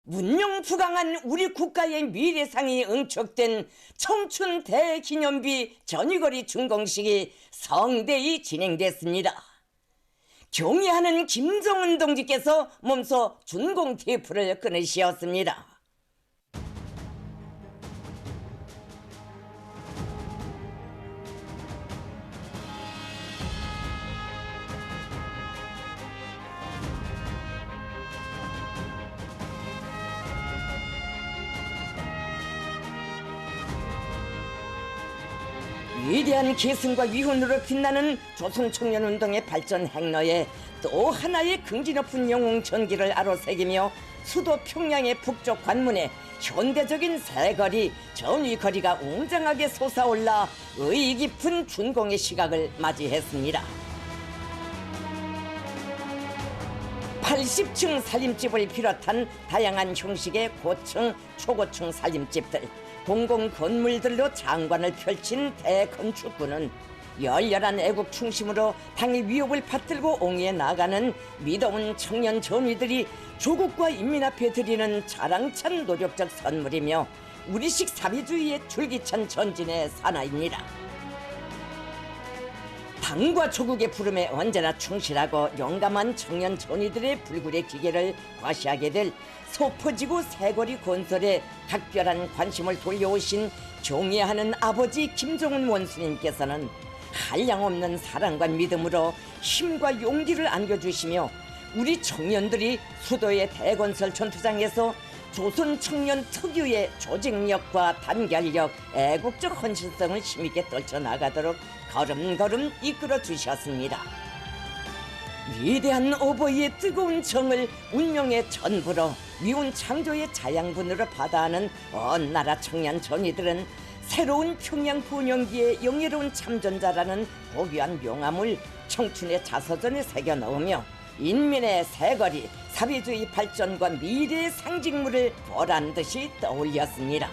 문명부강한 우리 국가의 미래상이 응축된 청춘 대기념비 전위거리 준공식이 성대히 진행됐습니다. 경의하는 김정은 동지께서 몸소 준공 테이프를 끊으시었습니다. 위대한 계승과 위훈으로 빛나는 조선청년운동의 발전 행로에 또 하나의 긍지 높은 영웅 전기를 아로새기며 수도 평양의 북쪽 관문에 현대적인 새거리, 전위거리가 웅장하게 솟아올라 의의 깊은 준공의 시각을 맞이했습니다. 80층 살림집을 비롯한 다양한 형식의 고층, 초고층 살림집들, 공공 건물들로 장관을 펼친 대건축군은 열렬한 애국 충심으로 당의 위협을 받들고 옹이해 나가는 믿어온 청년 전위들이 조국과 인민 앞에 드리는 자랑찬 노력적 선물이며 우리식 사회주의의 줄기찬 전진의 사나입니다. 당과 조국의 부름에 언제나 충실하고 용감한 청년 전위들의 불굴의 기계를 과시하게 될 소퍼지구 새거리 건설에 각별한 관심을 돌려오신 존경하는 아버지 김정은 원수님께서는 한량없는 사랑과 믿음으로 힘과 용기를 안겨주시며 우리 청년들이 수도의 대건설 전투장에서 조선 청년 특유의 조직력과 단결력, 애국적 헌신성을 힘있게 떨쳐나가도록 걸음걸음 이끌어 주셨습니다. 위대한 오버이의 뜨거운 정을 운명의 전부로 미운 창조의 자양분으로 받아하는 온 나라 청년 전위들은 새로운 평양 번영기의 영예로운 참전자라는 고귀한 명함을 청춘의 자서전에 새겨 넣으며 인민의 새거리, 사회주의 발전과 미래의 상징물을 보란듯이 떠올렸습니다.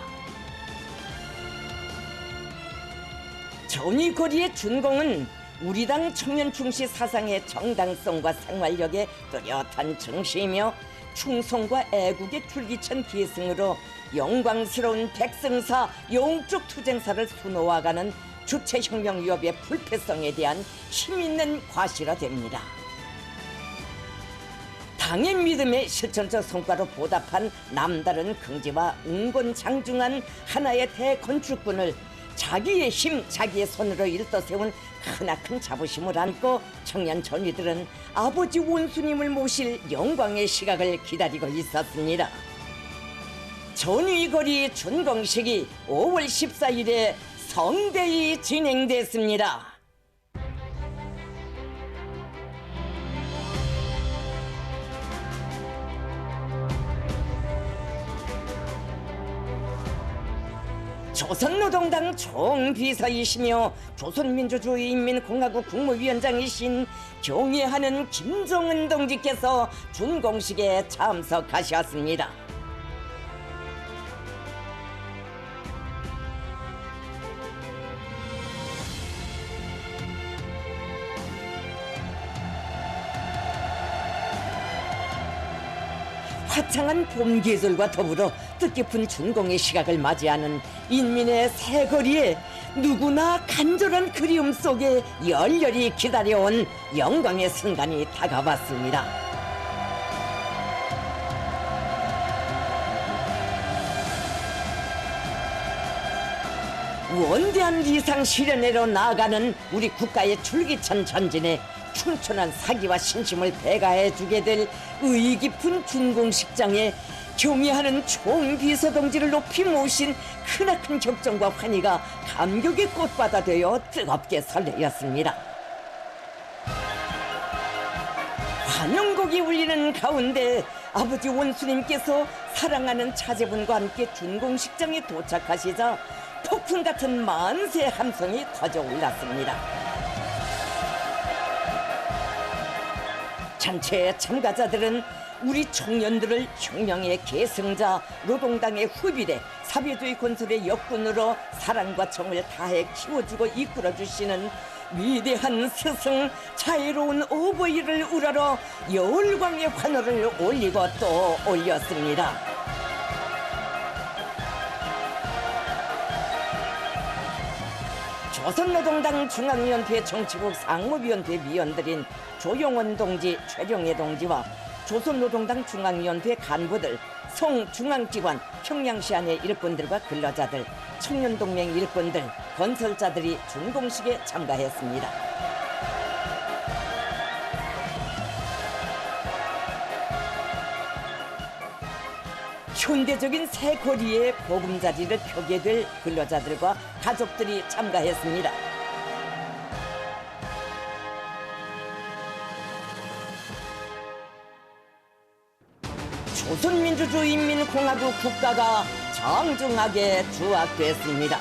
전위거리의 준공은 우리 당 청년 충시 사상의 정당성과 생활력의 뚜렷한 증시이며 충성과 애국의 줄기찬 계승으로 영광스러운 백성사 영적 투쟁사를 수놓아가는 주체혁명 위협의 불패성에 대한 힘있는 과시가 됩니다. 당의 믿음의 실천적 성과로 보답한 남다른 긍지와 응곤장중한 하나의 대건축군을 자기의 힘, 자기의 손으로 일떠세운 크나큰 자부심을 안고 청년 전위들은 아버지 원수님을 모실 영광의 시각을 기다리고 있었습니다. 전위거리 준공식이 5월 14일에 성대히 진행됐습니다. 조선노동당 총비서이시며 조선민주주의인민공화국 국무위원장이신 경의하는 김정은 동지께서 준공식에 참석하셨습니다. 화창한 봄 계절과 더불어 뜻깊은 준공의 시각을 맞이하는 인민의 새거리에 누구나 간절한 그리움 속에 열렬히 기다려온 영광의 순간이 다가왔습니다. 원대한 이상 실현회로 나아가는 우리 국가의 줄기찬 전진에 충천한 사기와 신심을 배가해주게 될 의의 깊은 준공식장에 경의하는 총비서동지를 높이 모신 크나큰 격정과 환희가 감격의 꽃바다 되어 뜨겁게 설레었습니다. 환영곡이 울리는 가운데 아버지 원수님께서 사랑하는 차제분과 함께 준공식장에 도착하시자 폭풍 같은 만세 함성이 터져 올랐습니다. 전체 참가자들은 우리 청년들을 혁명의 계승자, 노동당의 후비대, 사회주의 건설의 역군으로 사랑과 정을 다해 키워주고 이끌어주시는 위대한 스승, 자유로운 오버이를 우러러 열광의 환호를 올리고 또 올렸습니다. 조선노동당 중앙위원회 정치국 상무위원회 위원들인 조용원 동지, 최룡해 동지와 조선노동당 중앙위원회 간부들, 송중앙지관, 평양시 안의 일꾼들과 근로자들, 청년동맹 일꾼들, 건설자들이 준공식에 참가했습니다. 현대적인 새 거리에 보금자리를 펴게 될 근로자들과 가족들이 참가했습니다. 조선민주주의인민공화국 국가가 정중하게 주악됐습니다.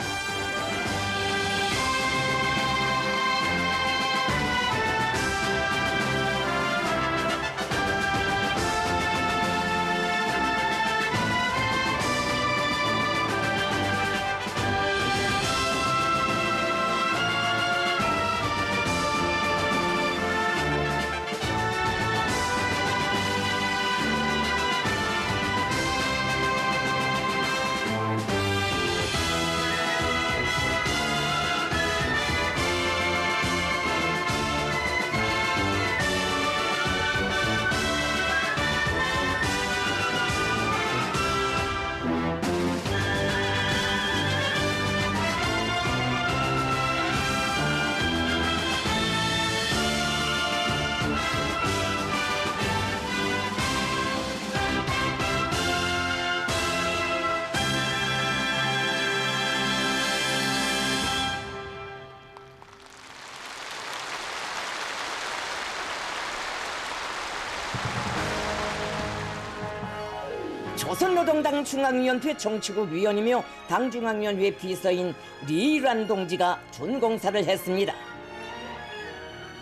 조선노동당 중앙위원회 정치국 위원이며 당중앙위원회 비서인 리일환 동지가 준공사를 했습니다.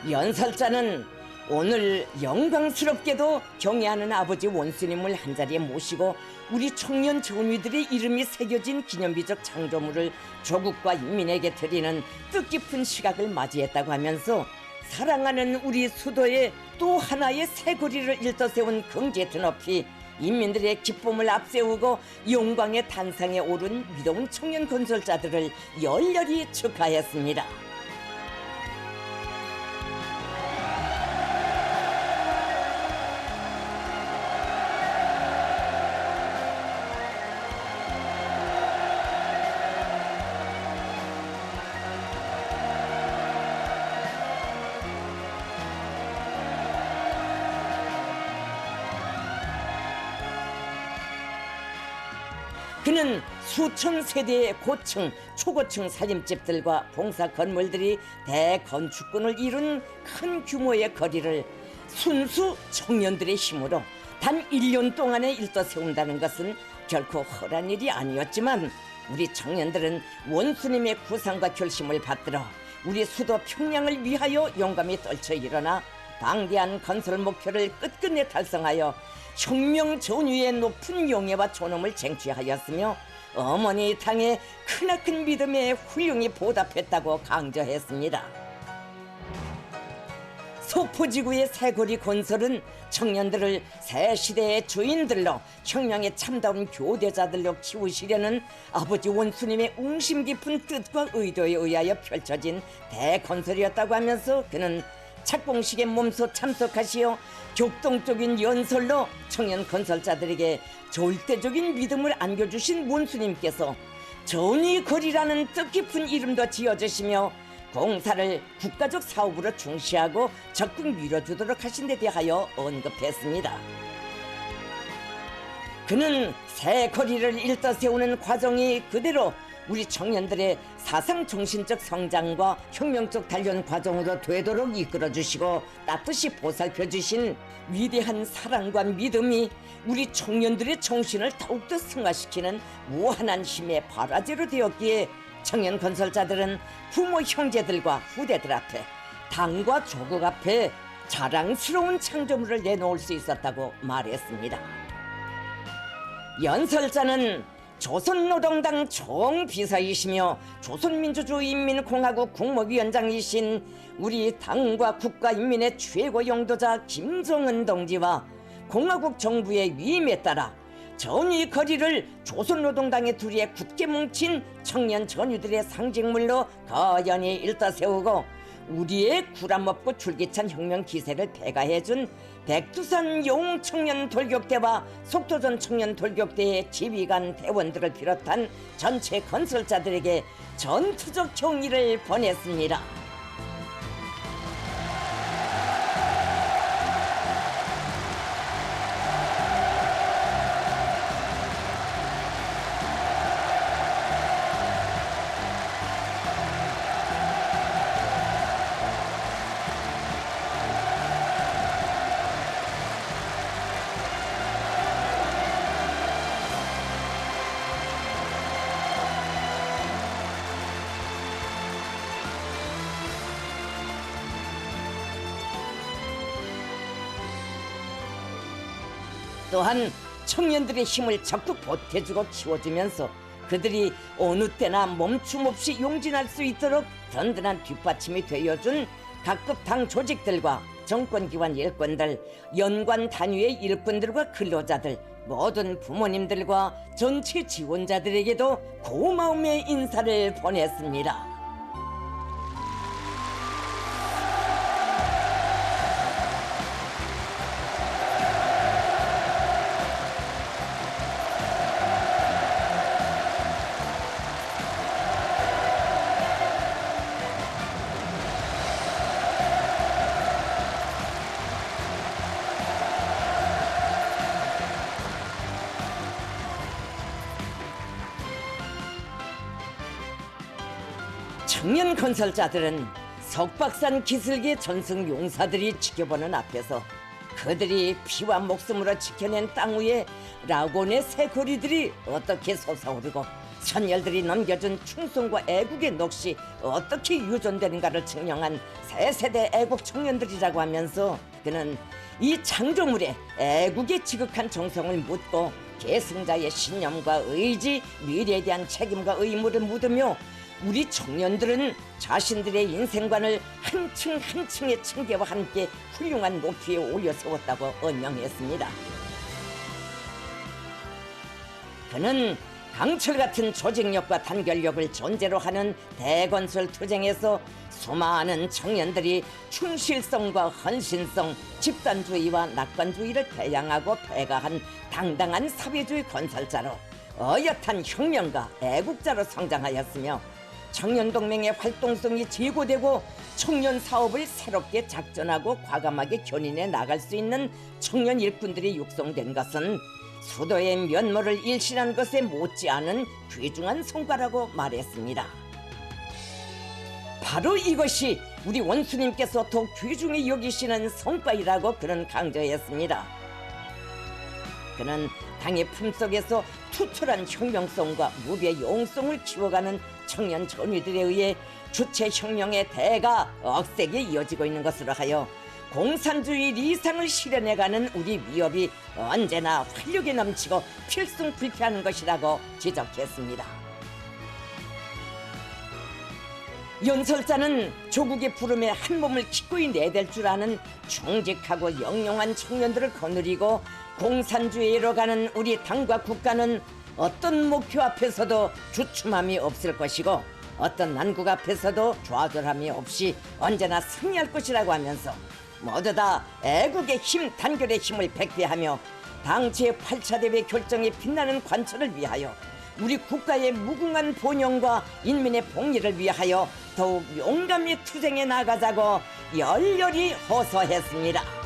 연설자는 오늘 영광스럽게도 경애하는 아버지 원수님을 한자리에 모시고 우리 청년 전위들의 이름이 새겨진 기념비적 창조물을 조국과 인민에게 드리는 뜻깊은 시각을 맞이했다고 하면서 사랑하는 우리 수도에 또 하나의 새 거리를 일떠세운 경제 드높이 인민들의 기쁨을 앞세우고 영광의 단상에 오른 위대한 청년 건설자들을 열렬히 축하했습니다. 그는 수천 세대의 고층, 초고층 살림집들과 봉사 건물들이 대건축군을 이룬 큰 규모의 거리를 순수 청년들의 힘으로 단 1년 동안에 일떠세운다는 것은 결코 허란 일이 아니었지만 우리 청년들은 원수님의 구상과 결심을 받들어 우리 수도 평양을 위하여 용감히 떨쳐 일어나 방대한 건설 목표를 끝끝내 달성하여 혁명 전위의 높은 용예와 존엄을 쟁취하였으며 어머니 당의 크나큰 믿음에 훌륭히 보답했다고 강조했습니다. 소포지구의 새거리 건설은 청년들을 새 시대의 주인들로 혁명의 참다운 교대자들로 키우시려는 아버지 원수님의 웅심 깊은 뜻과 의도에 의하여 펼쳐진 대건설이었다고 하면서 그는 착공식에 몸소 참석하시어 격동적인 연설로 청년 건설자들에게 절대적인 믿음을 안겨주신 원수님께서 전위거리라는 뜻깊은 이름도 지어주시며 공사를 국가적 사업으로 중시하고 적극 밀어주도록 하신 데 대하여 언급했습니다. 그는 새 거리를 일떠세우는 과정이 그대로 우리 청년들의 사상 정신적 성장과 혁명적 단련 과정으로 되도록 이끌어주시고 따뜻이 보살펴주신 위대한 사랑과 믿음이 우리 청년들의 정신을 더욱더 승화시키는 무한한 힘의 발화제로 되었기에 청년 건설자들은 부모 형제들과 후대들 앞에 당과 조국 앞에 자랑스러운 창조물을 내놓을 수 있었다고 말했습니다. 연설자는 조선노동당 총비서이시며 조선민주주의인민공화국 국무위원장이신 우리 당과 국가인민의 최고 영도자 김정은 동지와 공화국 정부의 위임에 따라 전위 거리를 조선노동당의 둘이에 굳게 뭉친 청년 전위들의 상징물로 거연히 일떠세우고 우리의 구람없고 줄기찬 혁명 기세를 배가해준 백두산 용청년 돌격대와 속도전 청년 돌격대의 지휘관 대원들을 비롯한 전체 건설자들에게 전투적 경의를 보냈습니다. 또한 청년들의 힘을 적극 보태주고 키워주면서 그들이 어느 때나 멈춤 없이 용진할 수 있도록 든든한 뒷받침이 되어준 각급 당 조직들과 정권기관 일꾼들, 연관 단위의 일꾼들과 근로자들, 모든 부모님들과 전체 지원자들에게도 고마움의 인사를 보냈습니다. 청년 건설자들은 석박산 기슭의 전승 용사들이 지켜보는 앞에서 그들이 피와 목숨으로 지켜낸 땅 위에 라곤의 새 거리들이 어떻게 솟아오르고 선열들이 넘겨준 충성과 애국의 넋이 어떻게 유존되는가를 증명한 새 세대 애국 청년들이라고 하면서 그는 이 창조물에 애국의 지극한 정성을 묻고 계승자의 신념과 의지, 미래에 대한 책임과 의무를 묻으며 우리 청년들은 자신들의 인생관을 한 층 한 층의 층계와 함께 훌륭한 높이에 올려세웠다고 언명했습니다. 그는 강철 같은 조직력과 단결력을 존재로 하는 대건설 투쟁에서 수많은 청년들이 충실성과 헌신성, 집단주의와 낙관주의를 배양하고 배가한 당당한 사회주의 건설자로 어엿한 혁명가, 애국자로 성장하였으며 청년동맹의 활동성이 제고되고 청년 사업을 새롭게 작전하고 과감하게 견인해 나갈 수 있는 청년 일꾼들이 육성된 것은 수도의 면모를 일신한 것에 못지않은 귀중한 성과라고 말했습니다. 바로 이것이 우리 원수님께서 더욱 귀중히 여기시는 성과이라고 그는 강조했습니다. 그는 당의 품속에서 투철한 혁명성과 무비의 용성을 키워가는 청년 전위들에 의해 주체혁명의 대가 억세게 이어지고 있는 것으로 하여 공산주의 리상을 실현해가는 우리 위협이 언제나 활력이 넘치고 필승불패하는 것이라고 지적했습니다. 연설자는 조국의 부름에 한 몸을 기꺼이 내댈 줄 아는 충직하고 영영한 청년들을 거느리고 공산주의로 가는 우리 당과 국가는 어떤 목표 앞에서도 주춤함이 없을 것이고 어떤 난국 앞에서도 좌절함이 없이 언제나 승리할 것이라고 하면서 모두 다 애국의 힘, 단결의 힘을 백배하며 당 제8차 대회 결정에 빛나는 관철을 위하여 우리 국가의 무궁한 번영과 인민의 복리를 위하여 더욱 용감히 투쟁해 나가자고 열렬히 호소했습니다.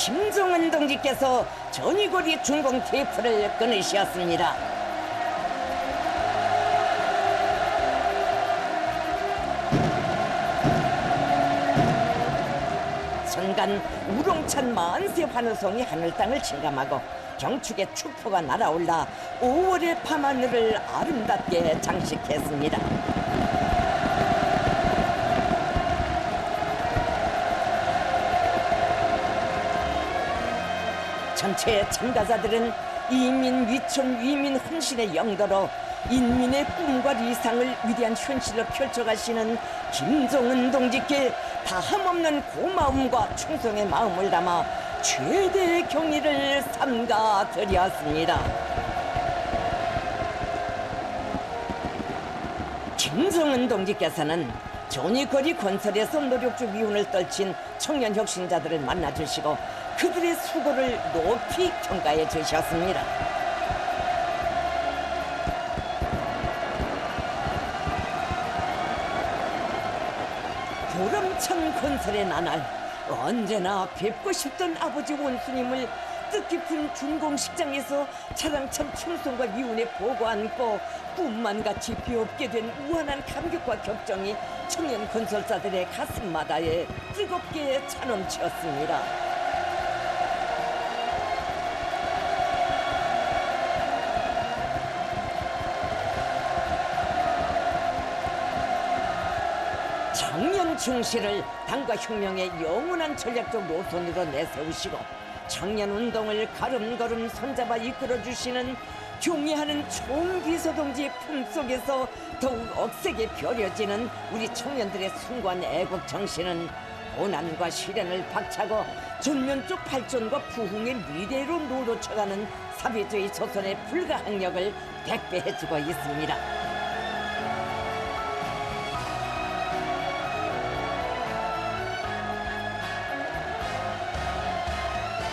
김정은 동지께서 전위거리 중공 테이프를 끊으셨습니다. 순간 우렁찬 만세 환호성이 하늘 땅을 침감하고 경축의 축포가 날아올라 5월의 밤하늘을 아름답게 장식했습니다. 전체 참가자들은 이민 위촌 위민 혼신의 영도로 인민의 꿈과理想을 위대한 현실로 펼쳐가시는 김정은 동지께 다함없는 고마움과 충성의 마음을 담아 최대의 경의를 삼가드렸습니다. 김정은 동지께서는 전위거리 건설에서 노력주 위운을 떨친 청년 혁신자들을 만나주시고 그들의 수고를 높이 평가해 주셨습니다. 보람찬 건설의 나날, 언제나 뵙고 싶던 아버지 원수님을 뜻깊은 준공식장에서 자랑찬 충성과 위운에 보고 안고 꿈만같이 비옵게 된 우한한 감격과 격정이 청년 건설자들의 가슴마다에 뜨겁게 차넘치었습니다. 청년 중시를 당과 혁명의 영원한 전략적 노선으로 내세우시고 청년 운동을 걸음걸음 손잡아 이끌어주시는 경의하는 총비서동지의 품속에서 더욱 억세게 벼려지는 우리 청년들의 숭고한 애국 정신은 고난과 시련을 박차고 전면적 발전과 부흥의 미래로 노로쳐가는 사회주의 조선의 불가항력을 대표해주고 있습니다.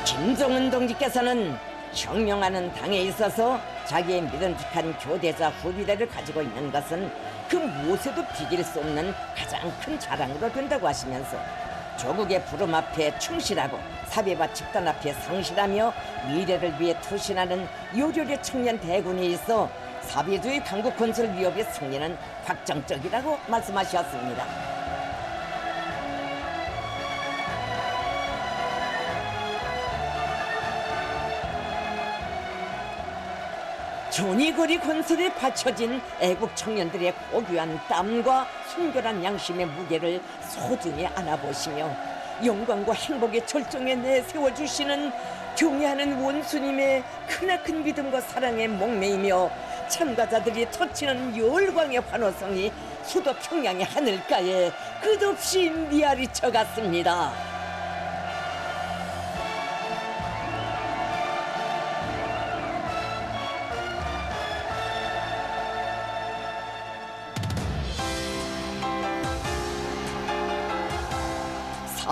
김정은 동지께서는 혁명하는 당에 있어서 자기의 믿음직한 교대자 후비대를 가지고 있는 것은 그 무엇에도 비길 수 없는 가장 큰 자랑으로 된다고 하시면서 조국의 부름 앞에 충실하고 사회와 집단 앞에 성실하며 미래를 위해 투신하는 요렬의 청년 대군에 있어 사회주의 강국 건설 위협의 승리는 확정적이라고 말씀하셨습니다. 전위거리 건설에 바쳐진 애국 청년들의 고귀한 땀과 순결한 양심의 무게를 소중히 안아보시며 영광과 행복의 절정에 내세워주시는 경애하는 원수님의 크나큰 믿음과 사랑에 목매이며 참가자들이 터치는 열광의 환호성이 수도 평양의 하늘가에 끝없이 미아리쳐 갔습니다.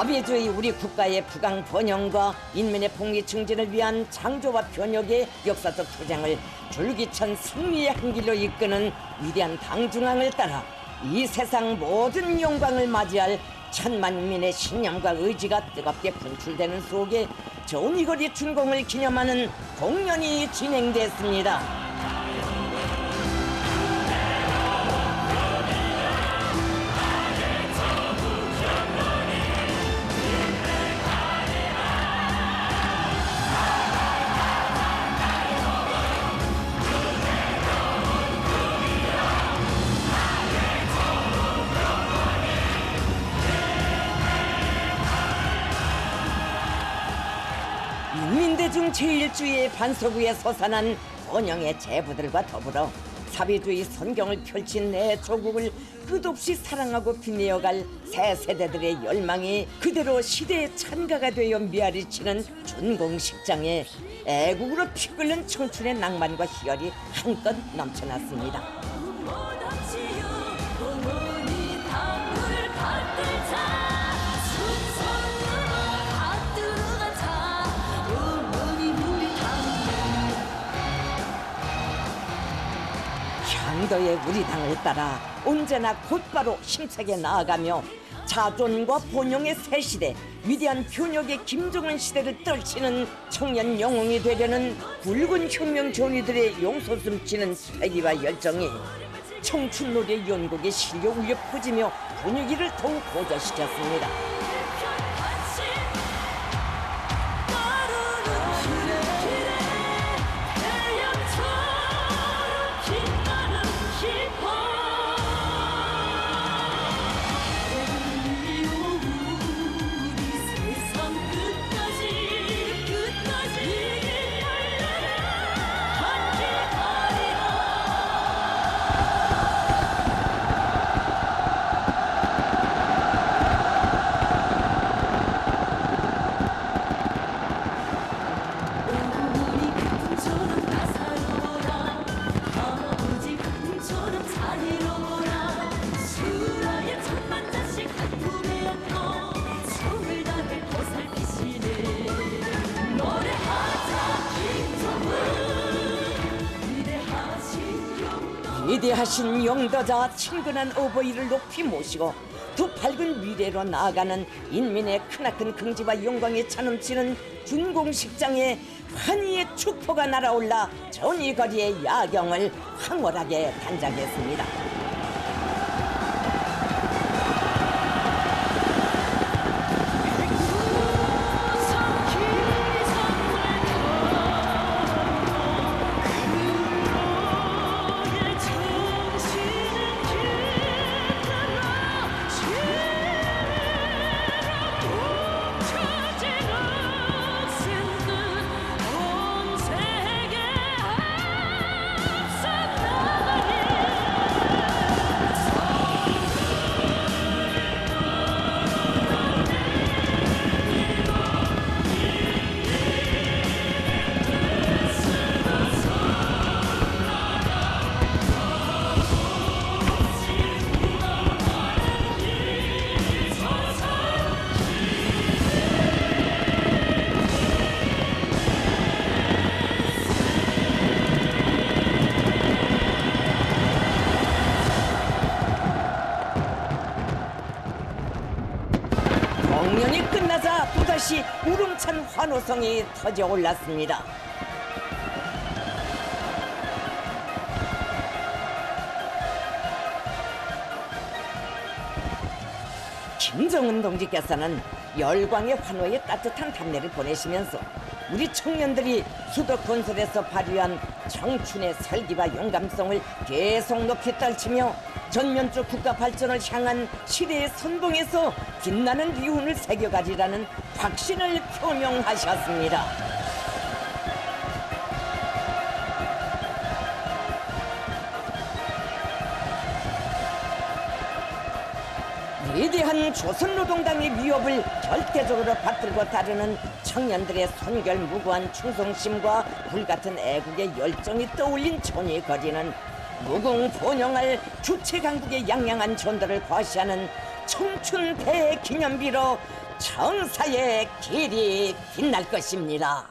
사회주의 우리 국가의 부강 번영과 인민의 복리 증진을 위한 창조와 변혁의 역사적 투쟁을 줄기찬 승리의 한 길로 이끄는 위대한 당중앙을 따라 이 세상 모든 영광을 맞이할 천만민의 신념과 의지가 뜨겁게 분출되는 속에 전위거리 준공을 기념하는 공연이 진행됐습니다. 인민대중 제1주의 반석위에 솟아난 번영의 제부들과 더불어 사회주의 선경을 펼친 내 조국을 끝없이 사랑하고 빛내어갈 새 세대들의 열망이 그대로 시대의 찬가가 되어 미아리치는 준공식장에 애국으로 피 끓는 청춘의 낭만과 희열이 한껏 넘쳐났습니다. 향도의 우리 당을 따라 언제나 곧바로 힘차게 나아가며 자존과 본영의 새 시대 위대한 표력의 김정은 시대를 떨치는 청년 영웅이 되려는 붉은 혁명 조리들의 용솟음치는 패기와 열정이 청춘놀이의 연곡에 실려 울려 퍼지며 분위기를 더욱 고조시켰습니다. 위대하신 용도자 친근한 어버이를 높이 모시고 더 밝은 미래로 나아가는 인민의 크나큰 긍지와 영광에 차넘치는 준공식장에 환희의 축포가 날아올라 전이거리의 야경을 황홀하게 단장했습니다. 공연이 끝나자 또다시 우렁찬 환호성이 터져 올랐습니다. 김정은 동지께서는 열광의 환호에 따뜻한 답례를 보내시면서 우리 청년들이 수도 건설에서 발휘한 청춘의 설기와 용감성을 계속 높이 떨치며 전면적 국가 발전을 향한 시대의 선봉에서 빛나는 기운을 새겨가리라는 확신을 표명하셨습니다. 위대한 조선노동당의 위협을 절대적으로 받들고 따르는 청년들의 손결무구한 충성심과 불같은 애국의 열정이 떠올린 전이거리는 무궁본영할 주체강국의 양양한 전도를 과시하는 청춘 대기념비로 청사의 길이 빛날 것입니다.